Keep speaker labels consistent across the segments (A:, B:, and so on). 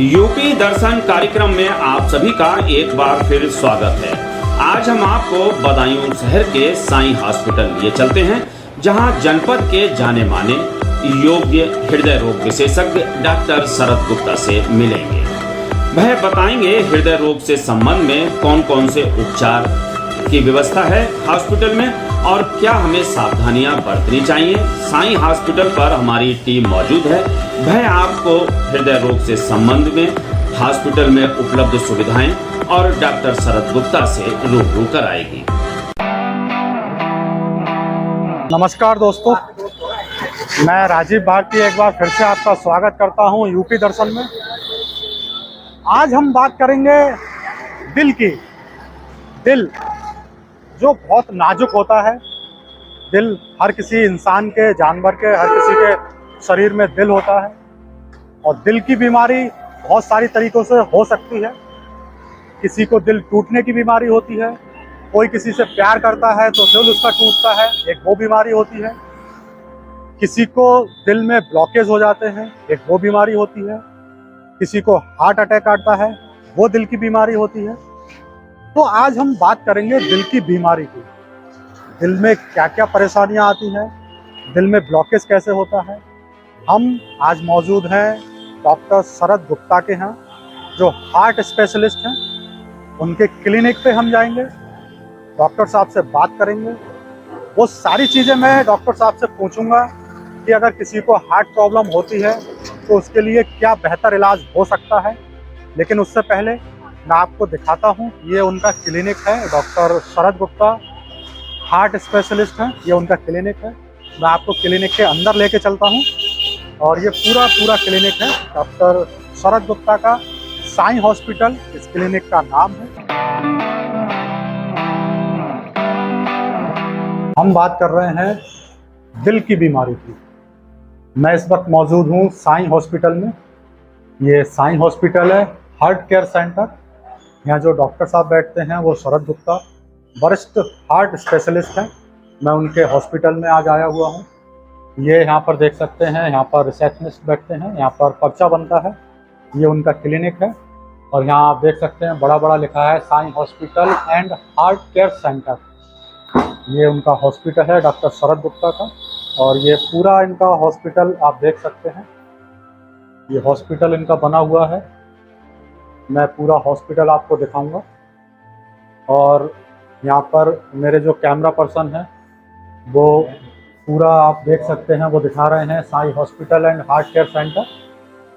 A: UP दर्शन कार्यक्रम में आप सभी का एक बार फिर स्वागत है। आज हम आपको बदायूं शहर के साईं हॉस्पिटल लिए चलते हैं, जहां जनपद के जाने माने योग्य हृदय रोग विशेषज्ञ डॉक्टर शरद गुप्ता से मिलेंगे। वह बताएंगे हृदय रोग से संबंध में कौन कौन से उपचार की व्यवस्था है हॉस्पिटल में और क्या हमें सावधानियां बरतनी चाहिए। साईं हॉस्पिटल पर हमारी टीम मौजूद है, वह आपको हृदय रोग से संबंध में हॉस्पिटल में उपलब्ध सुविधाएं और डॉक्टर शरद गुप्ता से रूबरू कराएगी।
B: नमस्कार दोस्तों, मैं राजीव भारती एक बार फिर से आपका स्वागत करता हूं यूपी दर्शन में। आज हम बात करेंगे दिल की। दिल जो बहुत नाजुक होता है, दिल हर किसी इंसान के, जानवर के, हर किसी के शरीर में दिल होता है और दिल की बीमारी बहुत सारी तरीक़ों से हो सकती है। किसी को दिल टूटने की बीमारी होती है, कोई किसी से प्यार करता है तो दिल उसका टूटता है, एक वो बीमारी होती है। किसी को दिल में ब्लॉकेज हो जाते हैं, एक वो बीमारी होती है। किसी को हार्ट अटैक आता है, वो दिल की बीमारी होती है। तो आज हम बात करेंगे दिल की बीमारी की। दिल में क्या क्या परेशानियां आती हैं, दिल में ब्लॉकेज कैसे होता है। हम आज मौजूद हैं डॉक्टर शरद गुप्ता के यहाँ, जो हार्ट स्पेशलिस्ट हैं। उनके क्लिनिक पे हम जाएंगे, डॉक्टर साहब से बात करेंगे। वो सारी चीज़ें मैं डॉक्टर साहब से पूछूंगा कि अगर किसी को हार्ट प्रॉब्लम होती है तो उसके लिए क्या बेहतर इलाज हो सकता है। लेकिन उससे पहले मैं आपको दिखाता हूँ, ये उनका क्लिनिक है। डॉक्टर शरद गुप्ता हार्ट स्पेशलिस्ट हैं, ये उनका क्लिनिक है। मैं आपको क्लिनिक के अंदर लेके चलता हूँ और ये पूरा क्लिनिक है डॉक्टर शरद गुप्ता का, साईं हॉस्पिटल इस क्लिनिक का नाम है। हम बात कर रहे हैं दिल की बीमारी की। मैं इस वक्त मौजूद हूँ साईं हॉस्पिटल में। ये साईं हॉस्पिटल है, हार्ट केयर सेंटर। यहाँ जो डॉक्टर साहब बैठते हैं वो शरद गुप्ता, वरिष्ठ हार्ट स्पेशलिस्ट हैं। मैं उनके हॉस्पिटल में आज आया हुआ हूँ। ये यहाँ पर देख सकते हैं, यहाँ पर रिसेप्शनिस्ट बैठते हैं, यहाँ पर पर्चा बनता है। ये उनका क्लिनिक है और यहाँ आप देख सकते हैं बड़ा बड़ा लिखा है Sai hospital and heart care centre. ये उनका हॉस्पिटल है डॉक्टर शरद गुप्ता का और ये पूरा इनका हॉस्पिटल आप देख सकते हैं। ये हॉस्पिटल इनका बना हुआ है। मैं पूरा हॉस्पिटल आपको दिखाऊंगा और यहाँ पर मेरे जो कैमरा पर्सन हैं वो पूरा आप देख सकते हैं, वो दिखा रहे हैं Sai hospital and heart care centre.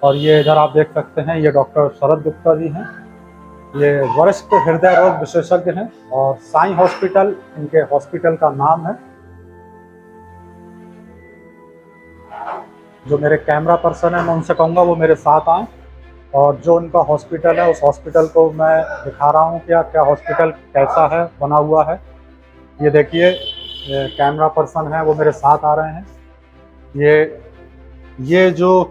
B: और ये इधर आप देख सकते हैं, ये डॉक्टर शरद गुप्ता जी हैं। ये वरिष्ठ हृदय रोग विशेषज्ञ हैं और साईं हॉस्पिटल इनके हॉस्पिटल का नाम है। जो मेरे कैमरा पर्सन है मैं उनसे कहूँगा वो मेरे साथ आएँ और जो उनका हॉस्पिटल है उस हॉस्पिटल को मैं दिखा रहा हूँ क्या क्या हॉस्पिटल कैसा है, बना हुआ है। ये देखिए, कैमरा पर्सन है वो मेरे साथ आ रहे हैं। ये जो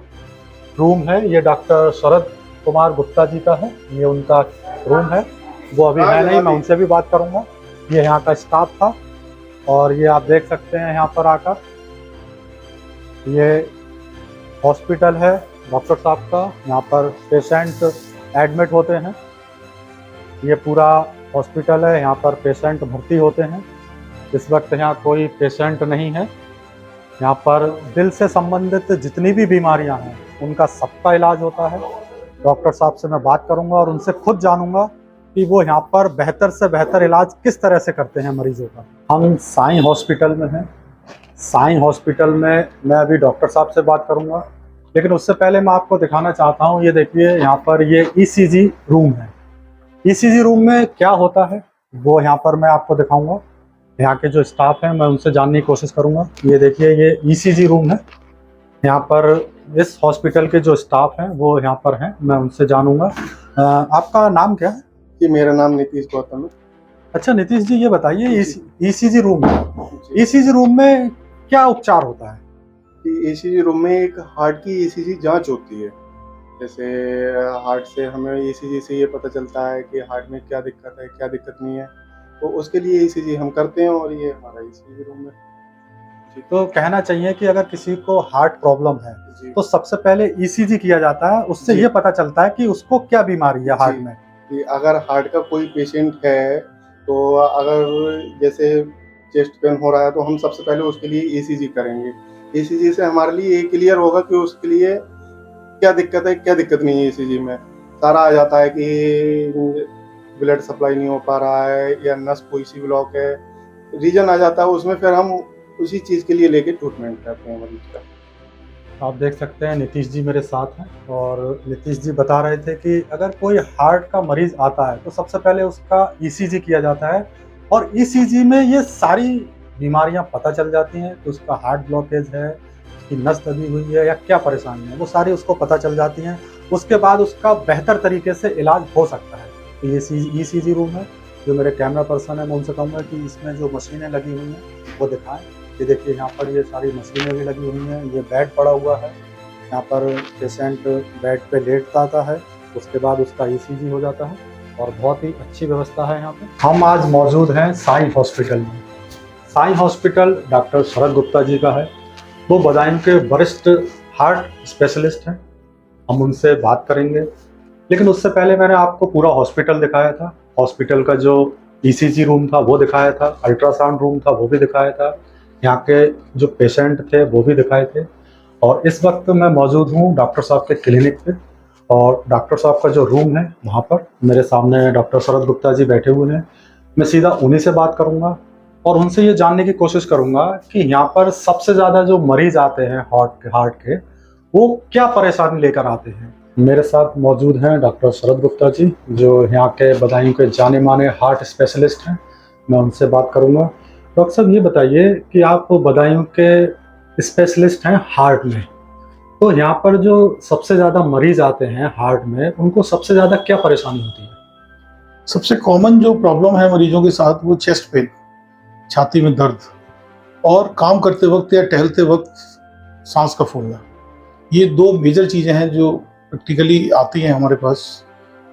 B: रूम है ये डॉक्टर शरद कुमार गुप्ता जी का है। ये उनका रूम है, वो अभी है नहीं, मैं उनसे भी बात करूँगा। ये यहाँ का स्टाफ था और ये आप देख सकते हैं यहाँ पर आकर, ये हॉस्पिटल है डॉक्टर साहब का। यहाँ पर पेशेंट एडमिट होते हैं। ये पूरा हॉस्पिटल है, यहाँ पर पेशेंट भर्ती होते हैं। इस वक्त यहाँ कोई पेशेंट नहीं है। यहाँ पर दिल से संबंधित जितनी भी बीमारियाँ हैं उनका सबका इलाज होता है। डॉक्टर साहब से मैं बात करूँगा और उनसे खुद जानूँगा कि वो यहाँ पर बेहतर से बेहतर इलाज किस तरह से करते हैं मरीजों का। हम साईं हॉस्पिटल में हैं। साईं हॉस्पिटल में मैं अभी डॉक्टर साहब से बात करूँगा, लेकिन उससे पहले मैं आपको दिखाना चाहता हूँ। ये देखिए, यहाँ पर ये ईसीजी रूम है। ईसीजी रूम में क्या होता है वो यहाँ पर मैं आपको दिखाऊंगा। यहाँ के जो स्टाफ हैं मैं उनसे जानने की कोशिश करूँगा। ये देखिए, ये ईसीजी रूम है। यहाँ पर इस हॉस्पिटल के जो स्टाफ हैं वो यहाँ पर हैं, मैं उनसे जानूँगा। आपका नाम क्या है?
C: जी, मेरा नाम नीतीश गौतम है।
B: अच्छा नीतीश जी, ये बताइए ईसीजी रूम है, ईसीजी रूम में क्या उपचार होता है?
C: ईसीजी रूम में एक हार्ट की ईसीजी जांच होती है। जैसे हार्ट से हमें ईसीजी से ये पता चलता है कि हार्ट में क्या दिक्कत है, क्या दिक्कत नहीं है, तो उसके लिए ईसीजी हम करते हैं और ये हमारा ईसीजी रूम है।
B: तो कहना चाहिए कि अगर किसी को हार्ट प्रॉब्लम है
C: जी
B: तो सबसे पहले ईसीजी किया जाता है, उससे
C: जी।
B: ये पता चलता है कि उसको क्या बीमारी है हार्ट
C: जी।
B: में।
C: कि अगर हार्ट का कोई पेशेंट है, तो अगर जैसे चेस्ट पेन हो रहा है, तो हम सबसे पहले उसके लिए ईसीजी करेंगे। ईसीजी से हमारे लिए ये क्लियर होगा कि उसके लिए क्या दिक्कत है, क्या दिक्कत नहीं है ईसीजी में। सारा आ जाता है कि ब्लड सप्लाई नहीं हो पा रहा है या नस कोई सी ब्लॉक है, रीज़न आ जाता है उसमें, फिर हम उसी चीज़ के लिए लेके ट्रीटमेंट करते हैं मरीज़ का।
B: आप देख सकते हैं नीतीश जी मेरे साथ हैं और नीतीश जी बता रहे थे कि अगर कोई हार्ट का मरीज आता है तो सबसे पहले उसका ईसीजी किया जाता है और ईसीजी में ये सारी बीमारियां पता चल जाती हैं कि उसका हार्ट ब्लॉकेज है, उसकी नस दबी हुई है या क्या परेशानी है, वो सारी उसको पता चल जाती हैं। उसके बाद उसका बेहतर तरीके से इलाज हो सकता है। तो ये ईसीजी रूम है, जो मेरे कैमरा पर्सन है मैं उनसे कहूँगा कि इसमें जो मशीनें लगी हुई हैं वो दिखाएं। ये देखिए यहाँ पर ये सारी मशीनें भी लगी हुई हैं, ये बेड पड़ा हुआ है, यहाँ पर पेशेंट बेड पे लेट जाता है, उसके बाद उसका ईसीजी हो जाता है और बहुत ही अच्छी व्यवस्था है यहाँ पे। हम आज मौजूद हैं साई हॉस्पिटल में। साई हॉस्पिटल डॉक्टर शरद गुप्ता जी का है, वो बदायूं के वरिष्ठ हार्ट स्पेशलिस्ट हैं। हम उनसे बात करेंगे, लेकिन उससे पहले मैंने आपको पूरा हॉस्पिटल दिखाया था। हॉस्पिटल का जो ईसीजी रूम था वो दिखाया था, अल्ट्रासाउंड रूम था वो भी दिखाया था, यहाँ के जो पेशेंट थे वो भी दिखाए थे। और इस वक्त मैं मौजूद हूँ डॉक्टर साहब के क्लिनिक पे और डॉक्टर साहब का जो रूम है वहाँ पर मेरे सामने डॉक्टर शरद गुप्ता जी बैठे हुए हैं। मैं सीधा उन्हीं से बात करूँगा और उनसे ये जानने की कोशिश करूँगा कि यहाँ पर सबसे ज़्यादा जो मरीज आते हैं हार्ट के वो क्या परेशानी लेकर आते हैं। मेरे साथ मौजूद हैं डॉक्टर शरद गुप्ता जी, जो यहाँ के बदायूं के जाने माने हार्ट स्पेशलिस्ट हैं। मैं उनसे बात करूँगा। डॉक्टर साहब ये बताइए कि आप बदायूं के स्पेशलिस्ट हैं हार्ट में, तो यहाँ पर जो सबसे ज़्यादा मरीज आते हैं हार्ट में, उनको सबसे ज़्यादा क्या परेशानी होती है?
D: सबसे कॉमन जो प्रॉब्लम है मरीजों के साथ वो चेस्ट पेन, छाती में दर्द और काम करते वक्त या टहलते वक्त सांस का फूलना। ये दो मेजर चीज़ें हैं जो प्रैक्टिकली आती हैं हमारे पास।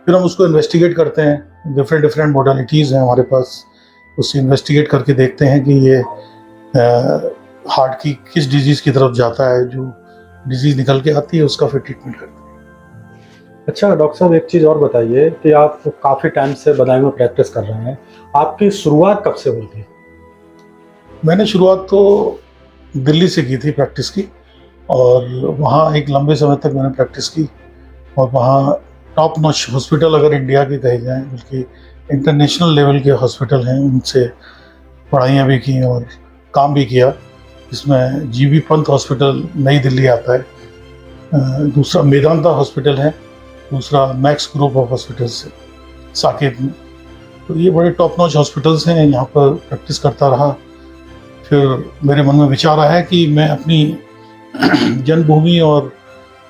D: फिर हम उसको इन्वेस्टिगेट करते हैं, डिफरेंट मोडालिटीज़ हैं हमारे पास, उससे इन्वेस्टिगेट करके देखते हैं कि ये हार्ट की किस डिजीज़ की तरफ जाता है। जो डिजीज़ निकल के आती है उसका फिर ट्रीटमेंट करते हैं।
B: अच्छा डॉक्टर साहब, एक चीज़ और बताइए कि आप काफ़ी टाइम से बदायूं में प्रैक्टिस कर रहे हैं, आपकी शुरुआत कब से हुई थी?
D: मैंने शुरुआत तो दिल्ली से की थी प्रैक्टिस की, और वहाँ एक लंबे समय तक मैंने प्रैक्टिस की और वहाँ टॉप नॉच हॉस्पिटल अगर इंडिया के कहे जाएँ, बल्कि इंटरनेशनल लेवल के हॉस्पिटल हैं, उनसे पढ़ाइयाँ भी की और काम भी किया। इसमें जीबी पंत हॉस्पिटल नई दिल्ली आता है, दूसरा मेदांता हॉस्पिटल है, दूसरा मैक्स ग्रुप ऑफ हॉस्पिटल्स है साकेत में। तो ये बड़े टॉप नॉच हॉस्पिटल्स हैं, यहाँ पर प्रैक्टिस करता रहा। फिर मेरे मन में विचार आया कि मैं अपनी जन्मभूमि और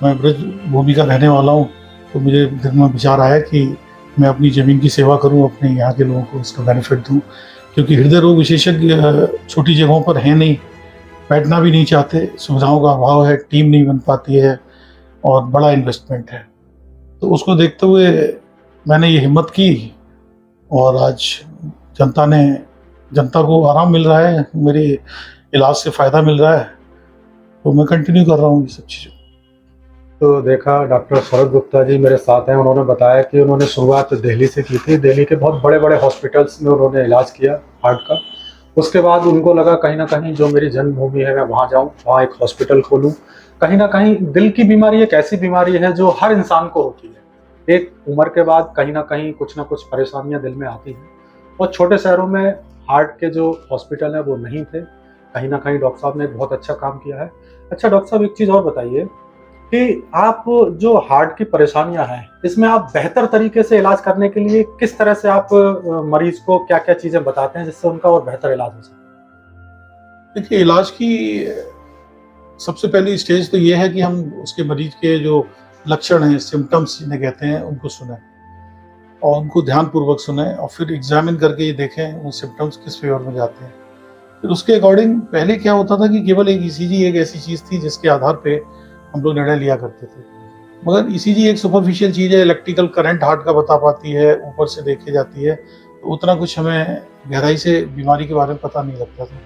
D: मैं ब्रज भूमि का रहने वाला हूँ, तो मुझे दिल में विचार आया कि मैं अपनी ज़मीन की सेवा करूँ, अपने यहाँ के लोगों को इसका बेनिफिट दूँ। क्योंकि हृदय रोग विशेषज्ञ छोटी जगहों पर हैं नहीं, बैठना भी नहीं चाहते, सुविधाओं का अभाव है, टीम नहीं बन पाती है और बड़ा इन्वेस्टमेंट है। तो उसको देखते हुए मैंने ये हिम्मत की और आज जनता को आराम मिल रहा है, मेरे इलाज से फ़ायदा मिल रहा है, तो मैं कंटिन्यू कर रहा हूँ ये सब चीज़ें।
B: तो देखा, डॉक्टर शरद गुप्ता जी मेरे साथ हैं। उन्होंने बताया कि उन्होंने शुरुआत दिल्ली से की थी, दिल्ली के बहुत बड़े बड़े हॉस्पिटल्स में उन्होंने इलाज किया हार्ट का। उसके बाद उनको लगा कहीं ना कहीं जो मेरी जन्मभूमि है मैं वहाँ जाऊँ, वहाँ एक हॉस्पिटल खोलूँ। कहीं ना कहीं दिल की बीमारी एक ऐसी बीमारी है जो हर इंसान को होती है। एक उम्र के बाद कहीं ना कुछ परेशानियाँ दिल में आती हैं, और छोटे शहरों में हार्ट के जो हॉस्पिटल हैं वो नहीं थे। कहीं ना कहीं डॉक्टर साहब ने एक बहुत अच्छा काम किया है। अच्छा डॉक्टर साहब, एक चीज़ और बताइए कि आप जो हार्ट की परेशानियां हैं, इसमें आप बेहतर तरीके से इलाज करने के लिए किस तरह से आप मरीज को क्या क्या चीज़ें बताते हैं जिससे उनका और बेहतर इलाज हो सके?
D: देखिए, इलाज की सबसे पहली स्टेज तो ये है कि हम उसके मरीज के जो लक्षण हैं, सिम्टम्स जिन्हें कहते हैं, उनको सुनें और उनको ध्यानपूर्वक सुनें और फिर एग्जामिन करके ये देखें वो सिम्टम्स किस फेवर में जाते हैं। फिर उसके अकॉर्डिंग पहले क्या होता था कि केवल एक ईसीजी एक ऐसी चीज़ थी जिसके आधार पे हम लोग निर्णय लिया करते थे, मगर ईसीजी एक सुपरफिशियल चीज़ है, इलेक्ट्रिकल करंट हार्ट का बता पाती है, ऊपर से देखी जाती है, तो उतना कुछ हमें गहराई से बीमारी के बारे में पता नहीं लगता था।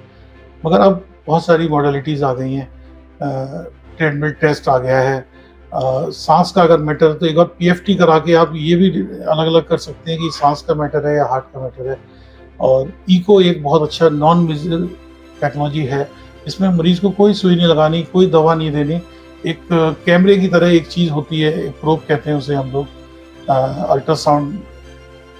D: मगर अब बहुत सारी मॉडलिटीज़ आ गई हैं। ट्रेडमिल टेस्ट आ गया है। सांस का अगर मैटर है तो एक बार पीएफटी करा के आप ये भी अलग अलग कर सकते हैं कि सांस का मैटर है या हार्ट का मैटर है। और इको एक बहुत अच्छा नॉन विजिबल टेक्नोलॉजी है। इसमें मरीज को कोई सुई नहीं लगानी, कोई दवा नहीं देनी। एक कैमरे की तरह एक चीज़ होती है, एक प्रोब कहते हैं उसे हम लोग, अल्ट्रासाउंड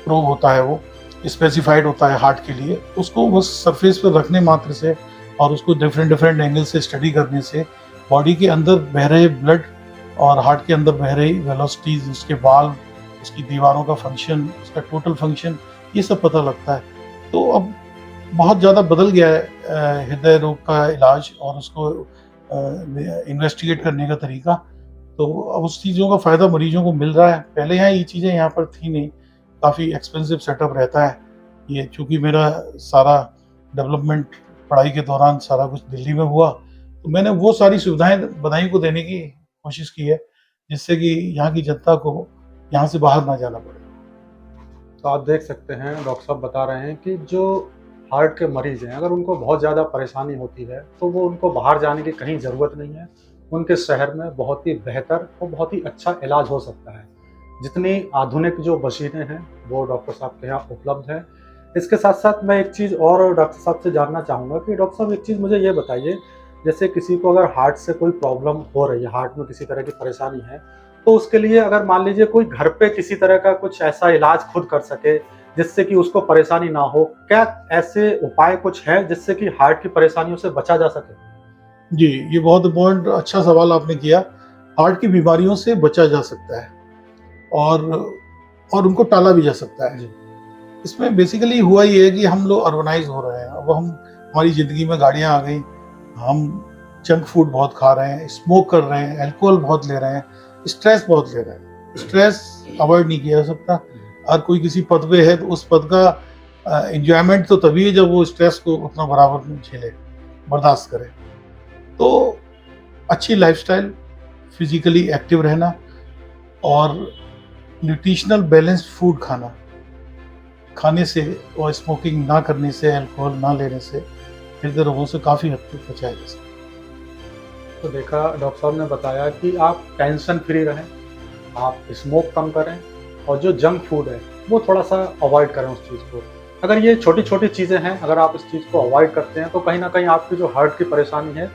D: प्रोब होता है, वो स्पेसिफाइड होता है हार्ट के लिए। उसको बस सरफेस पर रखने मात्र से और उसको डिफरेंट डिफरेंट एंगल से स्टडी करने से बॉडी के अंदर बह रहे ब्लड और हार्ट के अंदर बह रही वेलोसिटीज, उसके वाल्व, उसकी दीवारों का फंक्शन, उसका टोटल फंक्शन, ये सब पता लगता है। तो अब बहुत ज़्यादा बदल गया है हृदय रोग का इलाज और उसको इन्वेस्टिगेट करने का तरीका। तो अब उस चीज़ों का फ़ायदा मरीजों को मिल रहा है। पहले यहाँ ये चीज़ें यहाँ पर थी नहीं, काफ़ी एक्सपेंसिव सेटअप रहता है ये। चूँकि मेरा सारा डेवलपमेंट पढ़ाई के दौरान सारा कुछ दिल्ली में हुआ, तो मैंने वो सारी सुविधाएं बदायूं को देने की कोशिश की है, जिससे कि यहाँ की जनता को यहाँ से बाहर ना जाना पड़े।
B: तो आप देख सकते हैं डॉक्टर साहब बता रहे हैं कि जो हार्ट के मरीज हैं, अगर उनको बहुत ज़्यादा परेशानी होती है तो वो उनको बाहर जाने की कहीं ज़रूरत नहीं है। उनके शहर में बहुत ही बेहतर और बहुत ही अच्छा इलाज हो सकता है। जितनी आधुनिक जो मशीनें हैं वो डॉक्टर साहब के यहाँ उपलब्ध है। इसके साथ साथ मैं एक चीज़ और डॉक्टर साहब से जानना चाहूँगा कि डॉक्टर साहब एक चीज़ मुझे ये बताइए, जैसे किसी को अगर हार्ट से कोई प्रॉब्लम हो रही है, हार्ट में किसी तरह की परेशानी है, तो उसके लिए अगर मान लीजिए कोई घर पे किसी तरह का कुछ ऐसा इलाज खुद कर सके जिससे कि उसको परेशानी ना हो, क्या ऐसे उपाय कुछ है जिससे कि हार्ट की परेशानियों से बचा जा सके?
D: जी, ये बहुत इम्पोर्टेंट अच्छा सवाल आपने किया। हार्ट की बीमारियों से बचा जा सकता है और उनको टाला भी जा सकता है। इसमें बेसिकली हुआ ये है कि हम लोग अर्बनाइज हो रहे हैं। अब हमारी ज़िंदगी में गाड़ियाँ आ गई, हम जंक फूड बहुत खा रहे हैं, स्मोक कर रहे हैं, अल्कोहल बहुत ले रहे हैं, स्ट्रेस बहुत ले रहे हैं। स्ट्रेस अवॉइड नहीं किया जा सकता। अगर कोई किसी पद पे है तो उस पद का एंजॉयमेंट तो तभी है जब वो स्ट्रेस को उतना बराबर में झेले, बर्दाश्त करे। तो अच्छी लाइफस्टाइल, फिजिकली एक्टिव रहना और न्यूट्रिशनल बैलेंस्ड फूड खाने से और स्मोकिंग ना करने से, अल्कोहल ना लेने से हृदय रोगों से काफ़ी हद तक बचाया जा सकता है।
B: तो देखा, डॉक्टर साहब ने बताया कि आप टेंशन फ्री रहें, आप स्मोक कम करें और जो जंक फूड है वो थोड़ा सा अवॉइड करें उस चीज़ को। अगर ये छोटी छोटी चीज़ें हैं, अगर आप इस चीज़ को अवॉइड करते हैं तो कहीं ना कहीं आपकी जो हार्ट की परेशानी है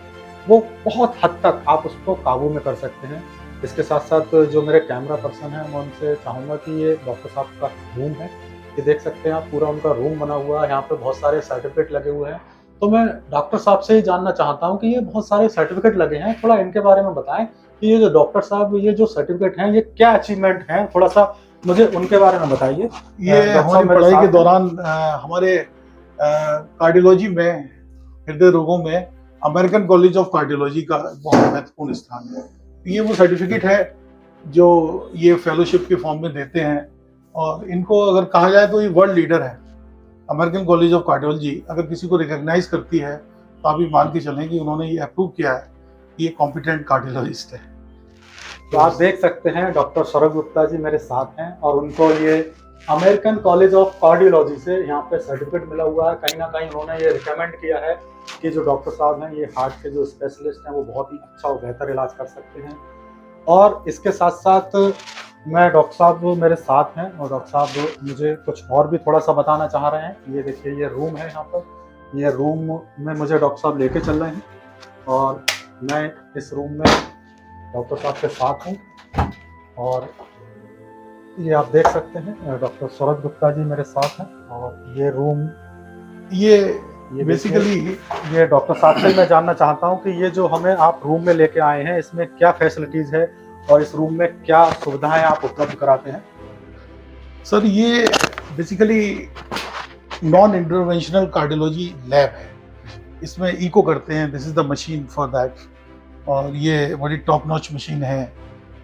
B: वो बहुत हद तक आप उसको काबू में कर सकते हैं। इसके साथ साथ जो मेरे कैमरा पर्सन है, मैं उनसे चाहूँगा कि ये डॉक्टर साहब का रूम है, ये देख सकते हैं आप, पूरा उनका रूम बना हुआ है। यहाँ पे बहुत सारे सर्टिफिकेट लगे हुए हैं। तो मैं डॉक्टर साहब से ही जानना चाहता हूँ कि ये बहुत सारे सर्टिफिकेट लगे हैं, थोड़ा इनके बारे में बताएं कि ये जो डॉक्टर साहब ये जो सर्टिफिकेट हैं ये क्या अचीवमेंट हैं, थोड़ा सा मुझे उनके बारे में बताइए।
D: ये हमारी पढ़ाई के दौरान हमारे कार्डियोलॉजी में, हृदय रोगों में अमेरिकन कॉलेज ऑफ कार्डियोलॉजी का बहुत महत्वपूर्ण स्थान है। ये वो सर्टिफिकेट है जो ये फेलोशिप के फॉर्म में देते हैं और इनको अगर कहा जाए तो ये वर्ल्ड लीडर है। अमेरिकन कॉलेज ऑफ कार्डियोलॉजी अगर किसी को रिकॉग्नाइज करती है तो आप ये मान के चलें कि उन्होंने ये अप्रूव किया है कि ये कॉम्पिटेंट कार्डियोलॉजिस्ट है।
B: तो आप देख सकते हैं डॉक्टर सौरभ गुप्ता जी मेरे साथ हैं और उनको ये अमेरिकन कॉलेज ऑफ कार्डियोलॉजी से यहाँ पे सर्टिफिकेट मिला हुआ है। कहीं ना कहीं उन्होंने ये रिकमेंड किया है कि जो डॉक्टर साहब हैं ये हार्ट के जो स्पेशलिस्ट हैं वो बहुत ही अच्छा और बेहतर इलाज कर सकते हैं। और इसके साथ साथ मैं डॉक्टर साहब मेरे साथ हैं और डॉक्टर साहब मुझे कुछ और भी थोड़ा सा बताना चाह रहे हैं। ये देखिए, ये रूम है, यहाँ पर ये रूम में मुझे डॉक्टर साहब लेके चल रहे हैं और मैं इस रूम में डॉक्टर साहब के साथ हूँ। और ये आप देख सकते हैं डॉक्टर सौरभ गुप्ता जी मेरे साथ हैं और ये रूम, ये बेसिकली ये डॉक्टर साहब से मैं जानना चाहता हूँ कि ये जो हमें आप रूम में लेके आए हैं इसमें क्या फैसिलिटीज़ है और इस रूम में क्या सुविधाएं आप उपलब्ध कराते हैं?
D: सर, ये basically non interventional cardiology lab है। इसमें इको करते हैं, this is the machine for that. और ये बड़ी टॉप नॉच मशीन है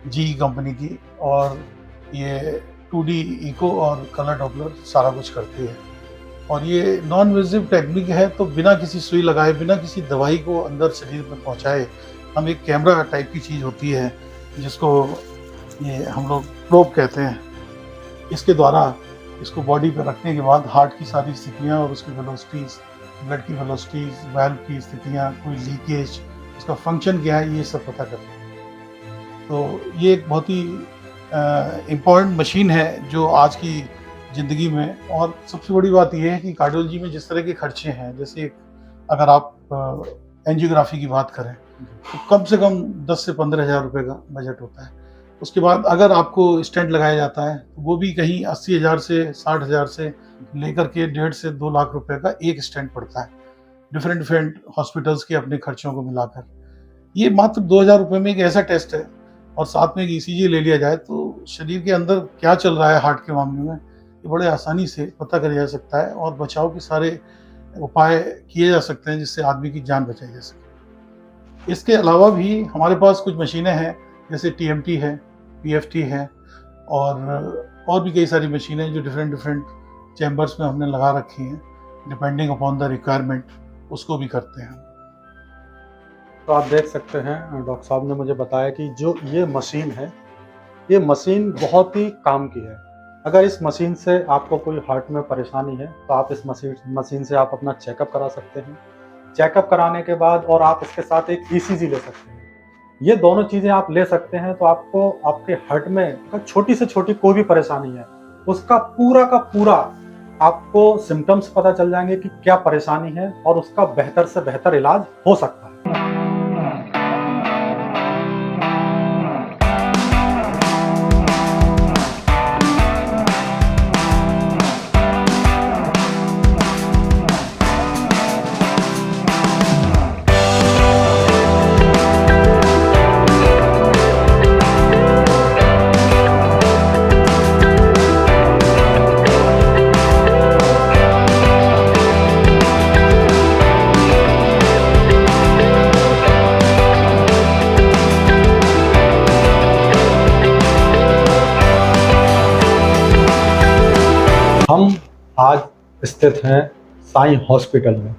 D: जी कंपनी की और ये 2D इको और कलर डॉपलर सारा कुछ करती है। और ये नॉन इन्वेसिव टेक्निक है, तो बिना किसी सुई लगाए, बिना किसी दवाई को अंदर शरीर में पहुंचाए, हम एक कैमरा टाइप की चीज़ होती है जिसको ये हम लोग प्रोब कहते हैं, इसके द्वारा इसको बॉडी पर रखने के बाद हार्ट की सारी स्थितियाँ और उसकी वेलोसिटीज ब्लड की वेलोसिटीज, वाल्व की स्थितियाँ, कोई लीकेज, उसका फंक्शन क्या है, ये सब पता करते हैं। तो ये एक बहुत ही इम्पॉर्टेंट मशीन है जो आज की ज़िंदगी में। और सबसे बड़ी बात यह है कि कार्डियोलॉजी में जिस तरह के खर्चे हैं, जैसे अगर आप एंजियोग्राफी की बात करें तो कम से कम 10 से 15 हज़ार रुपये का बजट होता है। उसके बाद अगर आपको स्टेंट लगाया जाता है तो वो भी कहीं 80 हज़ार से 60 हज़ार से लेकर के 1.5 से 2 लाख रुपए का एक स्टेंट पड़ता है, डिफरेंट हॉस्पिटल्स के अपने खर्चों को मिलाकर। ये मात्र 2,000 रुपये में एक ऐसा टेस्ट है, और साथ में एक ECG ले लिया जाए तो शरीर के अंदर क्या चल रहा है हार्ट के मामले में ये बड़े आसानी से पता किया जा सकता है, और बचाव के सारे उपाय किए जा सकते हैं जिससे आदमी की जान बचाई जा सके। इसके अलावा भी हमारे पास कुछ मशीनें हैं, जैसे TMT है, PFT है, और भी कई सारी मशीनें जो डिफरेंट चैम्बर्स में हमने लगा रखी हैं, डिपेंडिंग अपॉन द रिक्वायरमेंट उसको भी करते हैं।
B: तो आप देख सकते हैं डॉक्टर साहब ने मुझे बताया कि जो ये मशीन है, ये मशीन बहुत ही काम की है। अगर इस मशीन से आपको कोई हार्ट में परेशानी है तो आप इस मशीन से आप अपना चेकअप करा सकते हैं। चेकअप कराने के बाद और आप इसके साथ एक ECG ले सकते हैं। ये दोनों चीज़ें आप ले सकते हैं तो आपको आपके हार्ट में अगर छोटी से छोटी कोई भी परेशानी है उसका पूरा का पूरा आपको सिम्टम्स पता चल जाएंगे कि क्या परेशानी है, और उसका बेहतर से बेहतर इलाज हो सकता है। हम आज स्थित हैं साईं हॉस्पिटल में।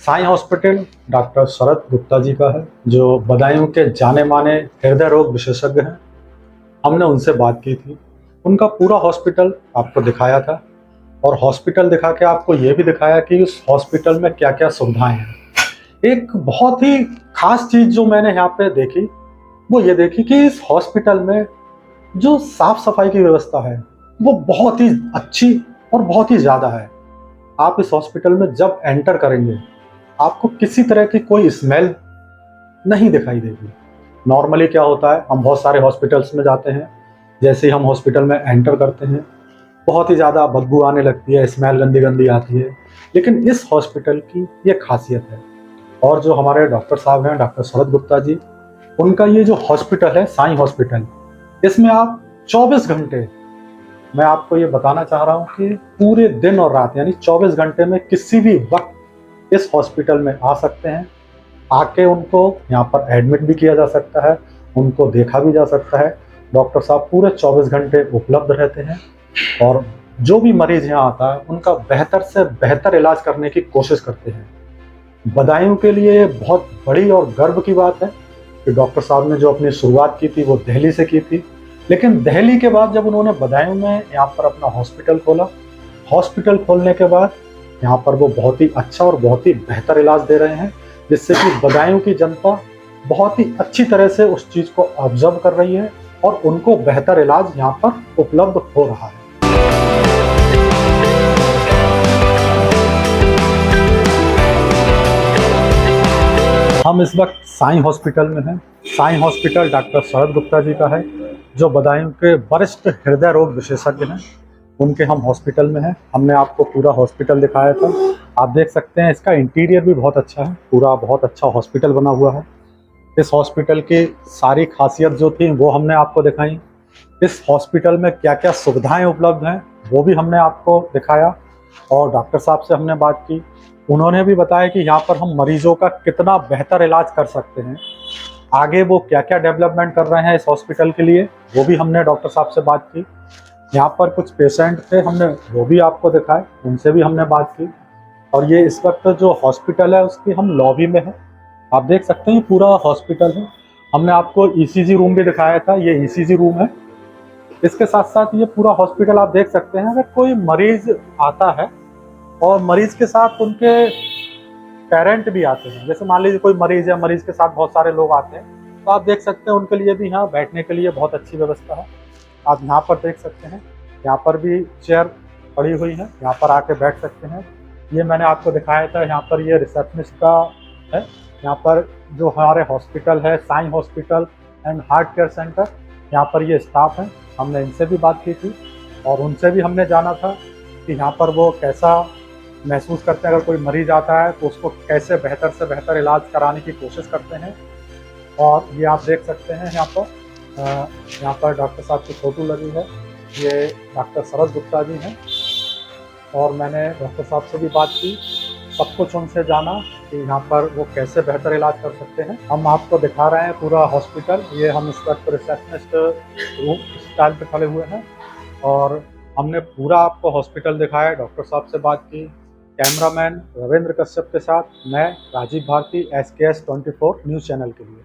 B: साईं हॉस्पिटल डॉक्टर शरद गुप्ता जी का है, जो बदायूं के जाने माने हृदय रोग विशेषज्ञ हैं। हमने उनसे बात की थी, उनका पूरा हॉस्पिटल आपको दिखाया था, और हॉस्पिटल दिखा के आपको ये भी दिखाया कि उस हॉस्पिटल में क्या क्या सुविधाएं हैं। एक बहुत ही खास चीज़ जो मैंने यहाँ पे देखी वो ये देखी कि इस हॉस्पिटल में जो साफ सफाई की व्यवस्था है वो बहुत ही अच्छी और बहुत ही ज़्यादा है। आप इस हॉस्पिटल में जब एंटर करेंगे आपको किसी तरह की कोई स्मेल नहीं दिखाई देगी। नॉर्मली क्या होता है, हम बहुत सारे हॉस्पिटल्स में जाते हैं, जैसे ही हम हॉस्पिटल में एंटर करते हैं बहुत ही ज़्यादा बदबू आने लगती है, स्मेल गंदी गंदी आती है, लेकिन इस हॉस्पिटल की ये खासियत है। और जो हमारे डॉक्टर साहब हैं, डॉक्टर शरद गुप्ता जी, उनका ये जो हॉस्पिटल है साईं हॉस्पिटल, इसमें आप 24 घंटे, मैं आपको ये बताना चाह रहा हूँ कि पूरे दिन और रात यानी 24 घंटे में किसी भी वक्त इस हॉस्पिटल में आ सकते हैं। आके उनको यहाँ पर एडमिट भी किया जा सकता है, उनको देखा भी जा सकता है। डॉक्टर साहब पूरे 24 घंटे उपलब्ध रहते हैं, और जो भी मरीज यहाँ आता है उनका बेहतर से बेहतर इलाज करने की कोशिश करते हैं। बदायूं के लिए बहुत बड़ी और गर्व की बात है कि डॉक्टर साहब ने जो अपनी शुरुआत की थी वो दिल्ली से की थी, लेकिन दिल्ली के बाद जब उन्होंने बदायूं में यहाँ पर अपना हॉस्पिटल खोला, हॉस्पिटल खोलने के बाद यहाँ पर वो बहुत ही अच्छा और बहुत ही बेहतर इलाज दे रहे हैं, जिससे कि बदायूं की जनता बहुत ही अच्छी तरह से उस चीज़ को ऑब्जर्व कर रही है और उनको बेहतर इलाज यहाँ पर उपलब्ध हो रहा है। हम इस वक्त साईं हॉस्पिटल में हैं। साईं हॉस्पिटल डॉक्टर शरद गुप्ता जी का है, जो बदायूं के वरिष्ठ हृदय रोग विशेषज्ञ हैं। उनके हम हॉस्पिटल में हैं। हमने आपको पूरा हॉस्पिटल दिखाया था, आप देख सकते हैं इसका इंटीरियर भी बहुत अच्छा है, पूरा बहुत अच्छा हॉस्पिटल बना हुआ है। इस हॉस्पिटल की सारी खासियत जो थी वो हमने आपको दिखाई। इस हॉस्पिटल में क्या क्या सुविधाएं उपलब्ध हैं वो भी हमने आपको दिखाया, और डॉक्टर साहब से हमने बात की, उन्होंने भी बताया कि यहाँ पर हम मरीजों का कितना बेहतर इलाज कर सकते हैं। आगे वो क्या क्या डेवलपमेंट कर रहे हैं इस हॉस्पिटल के लिए वो भी हमने डॉक्टर साहब से बात की। यहाँ पर कुछ पेशेंट थे, हमने वो भी आपको दिखाए, उनसे भी हमने बात की। और ये इस वक्त जो हॉस्पिटल है उसकी हम लॉबी में है, आप देख सकते हैं पूरा हॉस्पिटल है। हमने आपको ECG रूम भी दिखाया था, ये ECG रूम है। इसके साथ साथ ये पूरा हॉस्पिटल आप देख सकते हैं। अगर कोई मरीज आता है और मरीज के साथ उनके पेरेंट भी आते हैं। जैसे मान लीजिए कोई मरीज है, मरीज के साथ बहुत सारे लोग आते हैं, तो आप देख सकते हैं उनके लिए भी यहाँ बैठने के लिए बहुत अच्छी व्यवस्था है। आप यहाँ पर देख सकते हैं, यहाँ पर भी चेयर पड़ी हुई है, यहाँ पर आके बैठ सकते हैं। ये मैंने आपको दिखाया था, यहाँ पर ये रिसेप्शनिस्ट का है। यहाँ पर जो हमारे हॉस्पिटल है, Sai hospital and heart care centre, यहाँ पर ये स्टाफ है। हमने इनसे भी बात की थी और उनसे भी हमने जाना था कि यहाँ पर वो कैसा महसूस करते हैं। अगर कोई मरीज आता है तो उसको कैसे बेहतर से बेहतर इलाज कराने की कोशिश करते हैं। और ये आप देख सकते हैं यहाँ पर डॉक्टर साहब की फोटो लगी है। ये डॉक्टर शरद गुप्ता जी हैं और मैंने डॉक्टर साहब से भी बात की, सब कुछ उनसे जाना कि यहाँ पर वो कैसे बेहतर इलाज कर सकते हैं। हम आपको दिखा रहे हैं पूरा हॉस्पिटल। ये हम इस वक्त रिसेप्शनिस्ट रूम स्टाइल पे खड़े हुए हैं और हमने पूरा आपको हॉस्पिटल दिखाया, डॉक्टर साहब से बात की। कैमरामैन रविंद्र कश्यप के साथ मैं Rajiv Bharti, SKS 24 news channel के लिए।